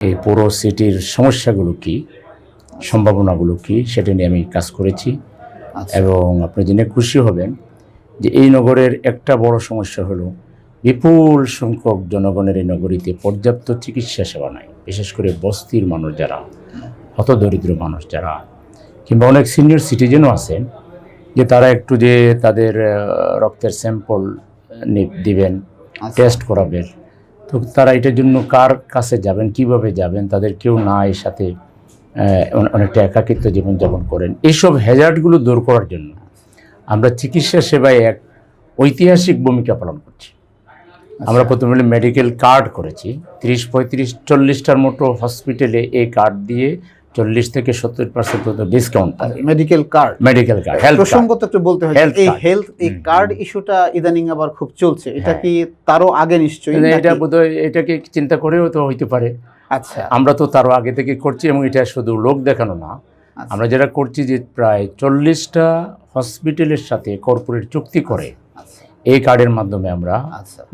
এই পুরো সিটির সমস্যাগুলো কি, সম্ভাবনাগুলো কি, সেটা নিয়ে আমি কাজ করেছি। এবং আপনি জেনে খুশি হবেন যে এই নগরের একটা বড় সমস্যা হলো বিপুল সংখ্যক জনগণের এই নগরীতে পর্যাপ্ত চিকিৎসা সেবা নাই। বিশেষ করে বস্তির মানুষ যারা, হতদরিদ্র মানুষ যারা, কিংবা অনেক সিনিয়র সিটিজেনও আছেন যে তারা একটু যে তাদের রক্তের স্যাম্পল দিবেন, টেস্ট করাবেন, তো তারা এটার জন্য কার কাছে যাবেন, কিভাবে যাবেন, তাদের কেউ নাই সাথে, অনেকটা একাকিত্ব জীবনযাপন করেন। এইসব হ্যাজার্ডগুলো দূর করার জন্য আমরা চিকিৎসা সেবায় এক ঐতিহাসিক ভূমিকা পালন করছি। আমরা প্রথমে মেডিকেল কার্ড করেছি, 30, 35, 40টার মতো হসপিটালে এই কার্ড দিয়ে 40 থেকে 70% পর্যন্ত ডিসকাউন্ট পাবে। মেডিকেল কার্ড হেলথ প্রসঙ্গত একটু বলতে হয়, এই কার্ড ইস্যুটা ইদানিং আবার খুব চলছে, এটা কি তারও আগে নিশ্চয়ই? এটা বোধহয় এটাকে চিন্তা করেও তো হইতে পারে। আচ্ছা, আমরা তো তারও আগে থেকে করছি, এবং এটা শুধু লোক দেখানো না, আমরা যেটা করছি যে প্রায় 40টা হসপিটালের সাথে কর্পোরেট চুক্তি করে এই কার্ডের মাধ্যমে আমরা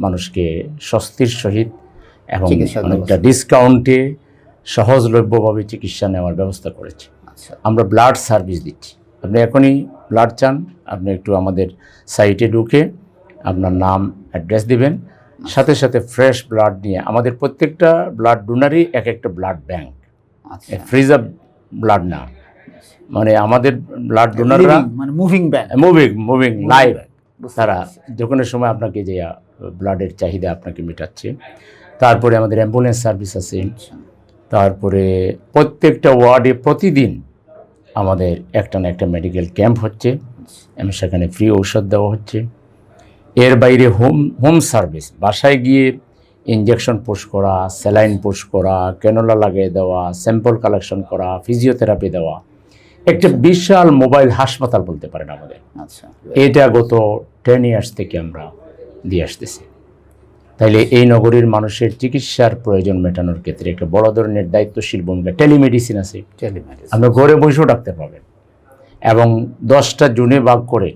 মানুষকে স্বস্তির সহিত এবং অনেকটা ডিসকাউন্টে সহজলভ্যভাবে চিকিৎসা নেওয়ার ব্যবস্থা করেছি। আমরা ব্লাড সার্ভিস দিচ্ছি। আপনি এখনই ব্লাড চান, আপনি একটু আমাদের সাইটে ঢুকে আপনার নাম, অ্যাড্রেস দিবেন, সাথে সাথে ফ্রেশ ব্লাড নিয়ে, আমাদের প্রত্যেকটা ব্লাড ডোনারই এক একটা ব্লাড ব্যাংক, ফ্রিজার ব্লাড না, মানে আমাদের ব্লাড ডোনাররা মানে মুভিং লাইভ, তারা যে কোনো সময় আপনাকে যে ব্লাডের চাহিদা আপনাকে মেটাচ্ছে। তারপরে আমাদের অ্যাম্বুলেন্স সার্ভিস আছে। তারপরে প্রত্যেকটা ওয়ার্ডে প্রতিদিন আমাদের একটা না একটা মেডিকেল ক্যাম্প হচ্ছে, এবং সেখানে ফ্রি ঔষধ দেওয়া হচ্ছে। এর বাইরে হোম সার্ভিস, বাসায় গিয়ে ইঞ্জেকশন পোস্ট করা, স্যালাইন পোস্ট করা, ক্যানোলা লাগিয়ে দেওয়া, স্যাম্পল কালেকশন করা, ফিজিওথেরাপি দেওয়া, একটা বিশাল মোবাইল হাসপাতাল বলতে পারেন আমাদের। এটা গত 10 ইয়ার্স থেকে আমরা দিয়ে আসতেছি। তাইলে এই নগরীর মানুষের চিকিৎসার প্রয়োজন মেটানোর ক্ষেত্রে একটা বড় ধরনের দায়িত্বশীল ভূমিকা। টেলিমেডিসিন আছে, আমরা ঘরে বসেও ডাক্তার পাবেন, এবং 10টা জুনে ভাগ করে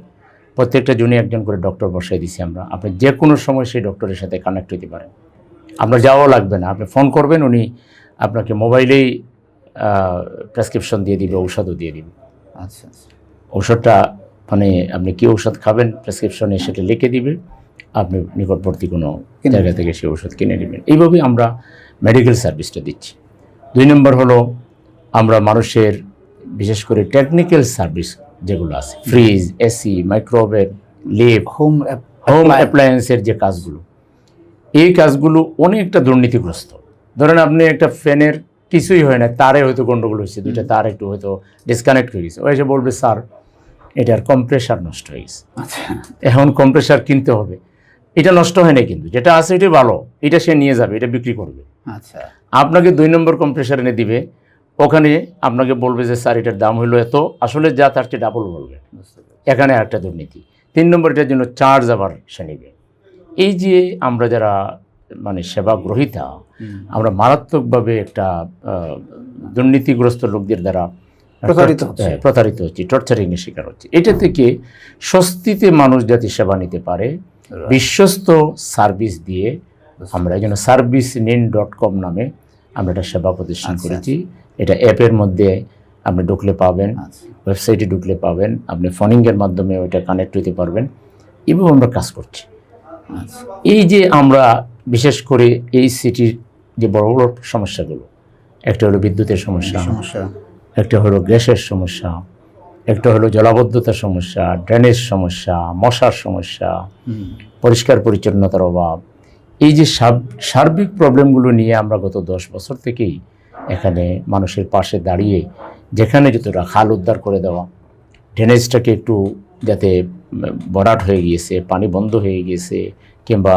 প্রত্যেকটা জুনে একজন করে ডক্টর বসাই দিছি আমরা। আপনি যে কোনো সময় সেই ডক্টরের সাথে কানেক্ট হতে পারেন, আপনার যাওয়াও লাগবে না, আপনি ফোন করবেন, উনি আপনাকে মোবাইলেই প্রেসক্রিপশন দিয়ে দিবে, ঔষধও দিয়ে দিবে। আচ্ছা, ঔষধটা মানে আপনি কী ঔষধ খাবেন প্রেসক্রিপশনে সেটা লিখে দিবে, আপনি নিকটবর্তী কোনো জায়গা থেকে সেই ওষুধ কিনে নেবেন। এইভাবেই আমরা মেডিকেল সার্ভিসটা দিচ্ছি। 2 নম্বর হলো আমরা মানুষের বিশেষ করে টেকনিক্যাল সার্ভিস যেগুলো আছে, fridge, AC, microwave, lift, home অ্যাপ্লায়েন্সের যে কাজগুলো, এই কাজগুলো অনেকটা দুর্নীতিগ্রস্ত। ধরেন আপনি একটা ফ্যানের কিছুই হয় না, তারে হয়তো গন্ডগোল হয়েছে, 2টা তার একটু হয়তো ডিসকানেক্ট হয়ে গেছে, ও এসে বলবে স্যার এটার কম্প্রেসার নষ্ট হয়ে গেছে, এখন কম্প্রেসার কিনতে হবে। এটা নষ্ট হয় না, কিন্তু যেটা আছে এটাই ভালো, এটা সে নিয়ে যাবে, এটা বিক্রি করবে। আচ্ছা, আপনাকে 2 নম্বর কম্প্রেসার এনে দিবে, ওখানে আপনাকে বলবে যে স্যার এটার দাম হইলো এত, আসলে যা তার চেয়ে ডাবল বলবে। এখানে একটা দুর্নীতি। 3 নম্বর, এটার জন্য চার্জ আবার সে নেবে। এই যে আমরা যারা মানে সেবা গ্রহীতা, আমরা মারাত্মকভাবে একটা দুর্নীতিগ্রস্ত লোকদের দ্বারা প্রতারিত হচ্ছে, টর্চারিংয়ের শিকার হচ্ছে। এটা থেকে স্বস্তিতে মানুষ যাতে সেবা নিতে পারে বিশ্বস্ত সার্ভিস দিয়ে আমরা এই জন্য servicenin.com নামে আমরা একটা সেবা প্রতিষ্ঠান করেছি। এটা অ্যাপের মধ্যে আপনি ঢুকলে পাবেন, ওয়েবসাইটে ঢুকলে পাবেন, আপনি ফোনিংয়ের মাধ্যমে ওইটা কানেক্ট হতে পারবেন। এভাবে আমরা কাজ করছি। এই যে আমরা বিশেষ করে এই সিটির যে বড় বড় সমস্যাগুলো, একটা হলো বিদ্যুতের সমস্যা, একটা হলো গ্যাসের সমস্যা, একটা হলো জলাবদ্ধতার সমস্যা, ড্রেনেজ সমস্যা, মশার সমস্যা, পরিষ্কার পরিচ্ছন্নতার অভাব, এই যে সার্বিক প্রবলেমগুলো নিয়ে আমরা গত 10 বছর থেকেই এখানে মানুষের পাশে দাঁড়িয়ে, যেখানে যতটা খাল উদ্ধার করে দেওয়া, ড্রেনেজটাকে একটু যাতে ভরাট হয়ে গিয়েছে, পানি বন্ধ হয়ে গিয়েছে, কিংবা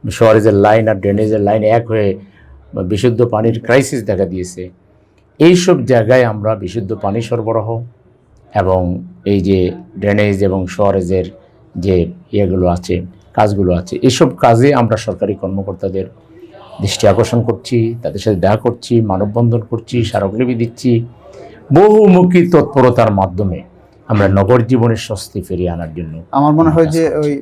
শহরের লাইন আর ড্রেনেজের লাইন এক হয়ে বিশুদ্ধ পানির ক্রাইসিস দেখা দিয়েছে, এইসব জায়গায় আমরা বিশুদ্ধ পানি সরবরাহ এবং এই যে ড্রেনেজ এবং শহরের যে ইয়েগুলো আছে, কাজগুলো আছে, এইসব কাজে আমরা সরকারি কর্মকর্তাদের দৃষ্টি আকর্ষণ করছি, তাদের সাথে দেখা করছি, মানববন্ধন করছি, স্মারকলিপি দিচ্ছি। বহুমুখী তৎপরতার মাধ্যমে আমরা নগর জীবনের স্বস্তি ফিরিয়ে আনার জন্য আমার মনে হয় যে ওই